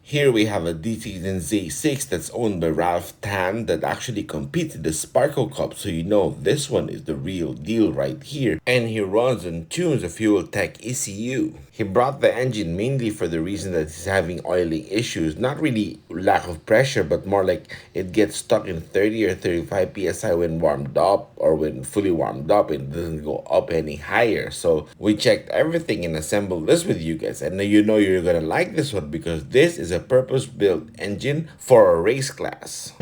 Here we have a D16ZC that's owned by Ralph Tan that actually competes in the Sparco Cup, so you know this one is the real deal right here. And he runs and tunes a Fueltech ECU. He brought the engine mainly for the reason that he's having oiling issues, not really lack of pressure, but more like it gets stuck in 30 or 35 psi when warmed up, or when fully warmed up, it doesn't go up any higher. So we checked everything and assembled this with you guys, and you know you're gonna like this one because this is a purpose-built engine for a race class.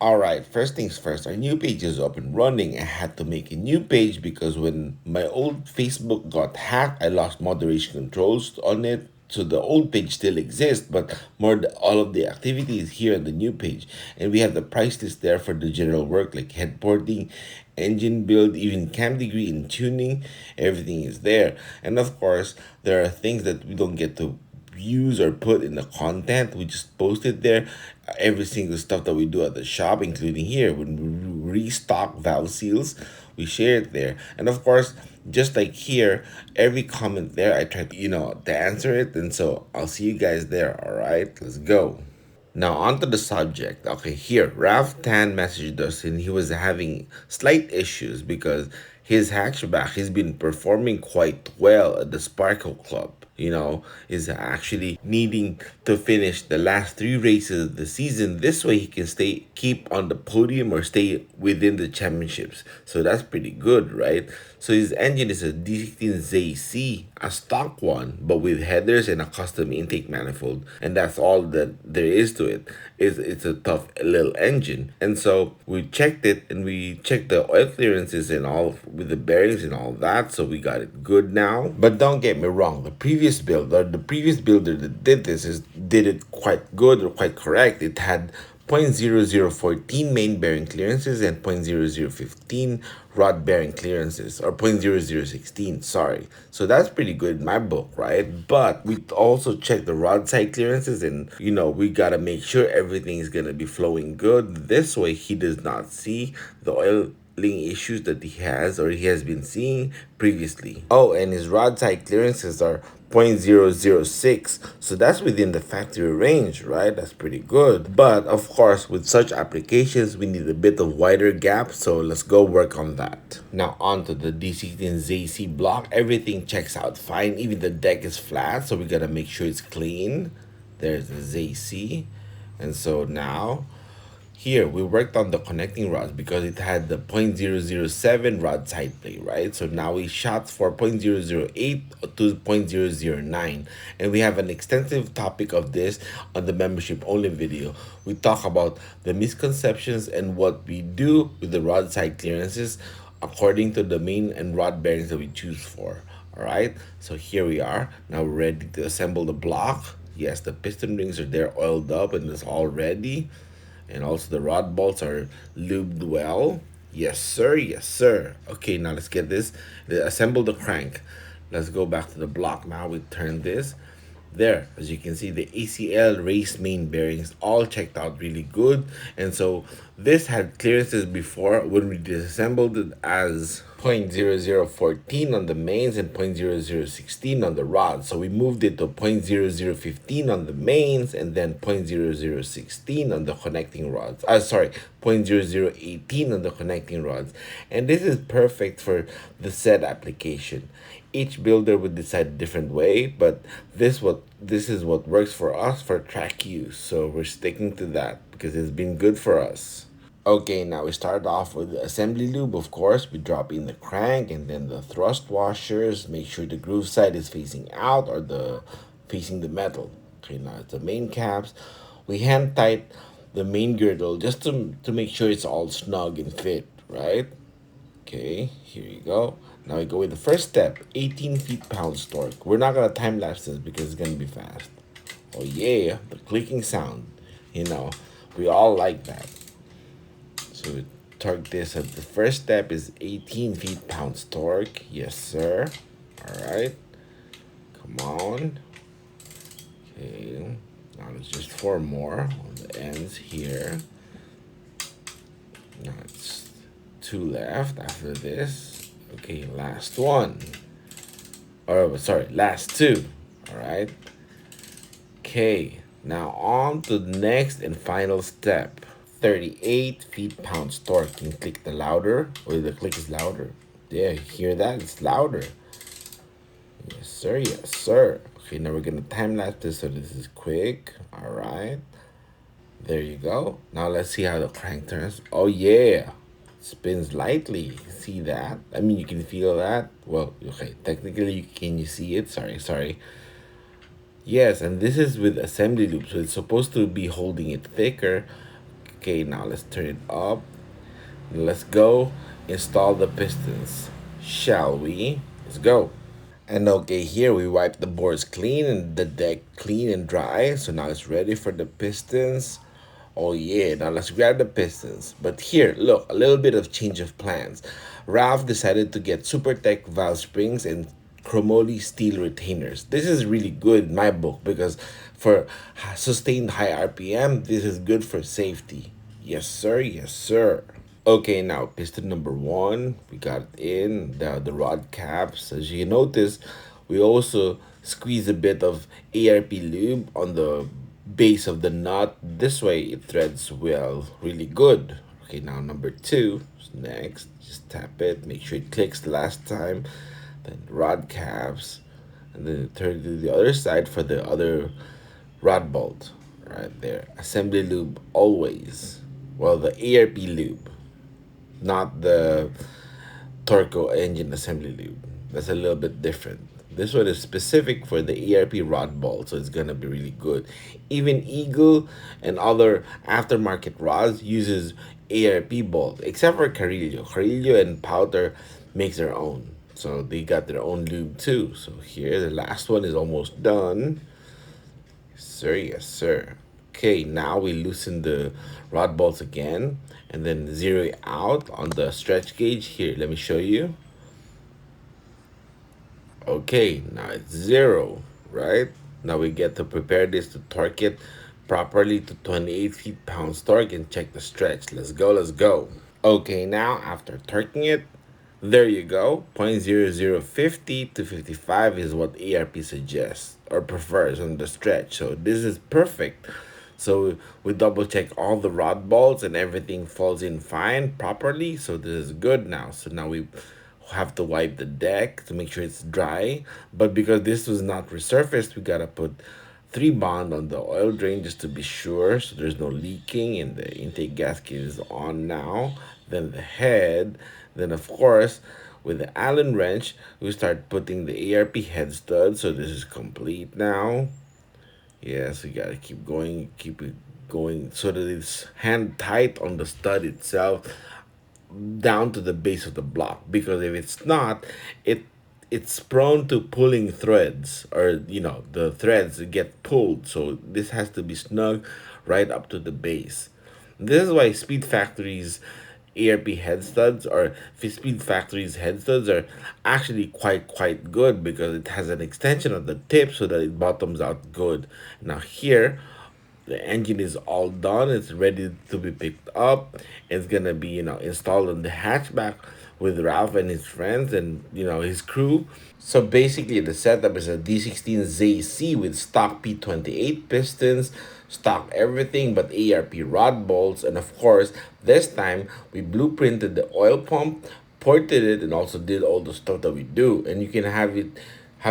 Alright, first things first, our new page is up and running. I had to make a new page because when my old Facebook got hacked, I lost moderation controls on it. So the old page still exists, but all of the activity is here on the new page. And we have the price list there for the general work like head porting, engine build, even cam degree and tuning. Everything is there. And of course, there are things that we don't get to use or put in the content. We just post it there. Every single stuff that we do at the shop, including here when we restock valve seals, we share it there. And of course, just like here, every comment there I try to to answer it. And so I'll see you guys there. All right, let's go. Now on to the subject. Okay, here Ralph Tan messaged us and he was having slight issues because his hatchback has been performing quite well at the Sparco Club. Is actually needing to finish the last three races of the season. This way he can keep on the podium or stay within the championships. So that's pretty good, right? So his engine is a D16ZC, a stock one, but with headers and a custom intake manifold. And that's all that there is to it. It's a tough little engine. And so we checked it and we checked the oil clearances and all with the bearings and all that. So we got it good now. But don't get me wrong, the previous builder that did this did it quite good or quite correct. It had 0.0014 main bearing clearances and 0.0015 rod bearing clearances, or 0.0016, sorry. So that's pretty good in my book, right? But we also check the rod side clearances, and we gotta make sure everything is gonna be flowing good. This way he does not see the oil issues that he has or he has been seeing previously. Oh, and his rod side clearances are 0.006, so that's within the factory range, right? That's pretty good. But of course, with such applications we need a bit of wider gap, so let's go work on that. Now on to the D16ZC block. Everything checks out fine, even the deck is flat, so we gotta make sure it's clean. There's the ZC. And so now here, we worked on the connecting rods because it had the 0.007 rod side play, right? So now we shot for 0.008 to 0.009. And we have an extensive topic of this on the membership only video. We talk about the misconceptions and what we do with the rod side clearances according to the main and rod bearings that we choose for. All right, so here we are. Now we're ready to assemble the block. Yes, the piston rings are there oiled up and it's all ready. And also the rod bolts are lubed well. Yes, sir. Yes, sir. Okay, now let's get this. Assemble the crank. Let's go back to the block now. We turn this. There, as you can see, the ACL race main bearings all checked out really good. And so this had clearances before when we disassembled it as 0.0014 on the mains and 0.0016 on the rods. So we moved it to 0.0015 on the mains and then 0.0016 on the connecting rods. 0.0018 on the connecting rods. And this is perfect for the said application. Each builder would decide a different way, but this is what works for us for track use. So we're sticking to that because it's been good for us. Okay, now we start off with the assembly lube. Of course, we drop in the crank and then the thrust washers. Make sure the groove side is facing out or facing the metal. Okay, now it's the main caps. We hand tight the main girdle just to make sure it's all snug and fit, right? Okay, here you go. Now we go with the first step, 18 feet-pounds torque. We're not gonna time lapse this because it's gonna be fast. Oh yeah, the clicking sound. You know, we all like that. So we torque this at the first step is 18 feet-pounds torque. Yes, sir. All right. Come on. Okay. Now there's just four more on the ends here. Now it's two left after this. Okay, last one. Or sorry, last two. All right. Okay, now on to the next and final step. 38 feet-pounds torque. Can you click the louder? Or the click is louder. Yeah, you hear that? It's louder. Yes, sir. Yes, sir. Okay, now we're gonna time lapse this so this is quick. All right. There you go. Now let's see how the crank turns. Oh yeah. Spins lightly. See that? I mean, you can feel that. Well, okay. Technically, can you see it? Sorry. Yes, and this is with assembly loop, so it's supposed to be holding it thicker. Okay, now let's turn it up. Let's go install the pistons. Shall we? Let's go. And okay, here we wipe the boards clean and the deck clean and dry. So now it's ready for the pistons. Oh yeah, now let's grab the pistons. But here, look, a little bit of change of plans. Ralph decided to get Supertech valve springs and chromoly steel retainers. This is really good in my book because for sustained high RPM, this is good for safety. Yes, sir. Yes, sir. Okay, now piston number one, we got it in the rod caps. As you notice, we also squeeze a bit of ARP lube on the base of the nut. This way it threads well, really good. Okay, now number two, next, just tap it, make sure it clicks the last time. Then rod caps, and then turn to the other side for the other rod bolt. Right there, assembly lube always. Well, the ARP lube, not the Torco engine assembly lube. That's a little bit different. This one is specific for the ERP rod bolt, so it's gonna be really good. Even Eagle and other aftermarket rods uses ARP bolt, except for Carrillo. Carrillo and Powder makes their own, so they got their own lube too. So here, the last one is almost done. Sir, yes, sir. Okay, now we loosen the rod bolts again and then zero it out on the stretch gauge. Here, let me show you. Okay, now it's zero, right? Now we get to prepare this to torque it properly to 28 feet-pounds torque and check the stretch. Let's go, let's go. Okay, now after torquing it, there you go. 0.0050 to 55 is what ARP suggests or prefers on the stretch. So this is perfect. So we double check all the rod bolts and everything falls in fine properly. So this is good now. So now we have to wipe the deck to make sure it's dry. But because this was not resurfaced, we gotta put 3-bond on the oil drain just to be sure so there's no leaking and the intake gasket is on now. Then the head, then of course with the Allen wrench we start putting the ARP head stud. So this is complete now. Yes, we gotta keep it going so that it's hand tight on the stud itself down to the base of the block, because if it's not, it's prone to pulling threads, or the threads get pulled. So this has to be snug right up to the base. This is why Speed Factory's ARP head studs or Speed Factory's head studs are actually quite good, because it has an extension of the tip so that it bottoms out good. Now here the engine is all done, it's ready to be picked up. It's gonna be installed in the hatchback with Ralph and his friends and his crew. So basically the setup is a D16ZC with stock P28 pistons, stock everything but ARP rod bolts, and of course this time we blueprinted the oil pump, ported it, and also did all the stuff that we do. And you can have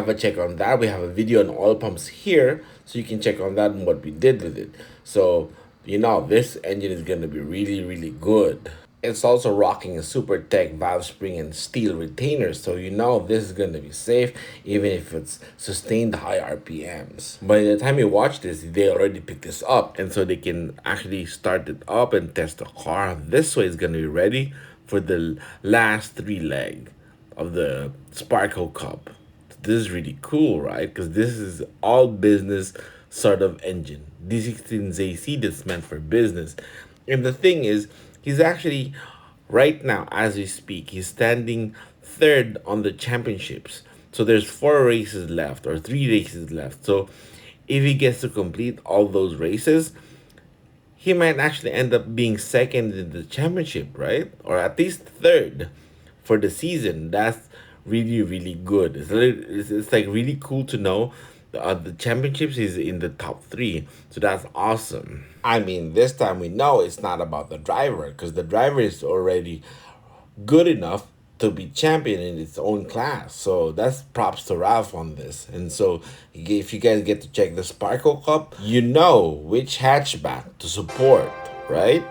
a check on that. We have a video on oil pumps here, so you can check on that and what we did with it. So this engine is going to be really good. It's also rocking a Supertech valve spring and steel retainers, so this is going to be safe even if it's sustained high RPMs. By the time you watch this, they already picked this up, and so they can actually start it up and test the car. This way is going to be ready for the last 3 leg. of the Sparco Cup. This is really cool, right? Because this is all business sort of engine. D16ZC that's meant for business. And the thing is, he's actually, right now, as we speak, he's standing third on the championships. So there's 4 races left, or 3 races left. So if he gets to complete all those races, he might actually end up being second in the championship, right? Or at least third for the season. That's really, really good. It's like really cool to know the championships is in the top three. So that's awesome. I mean, this time we know it's not about the driver because the driver is already good enough to be champion in its own class. So that's props to Ralph on this. And so if you guys get to check the Sparco Cup, you know which hatchback to support, right?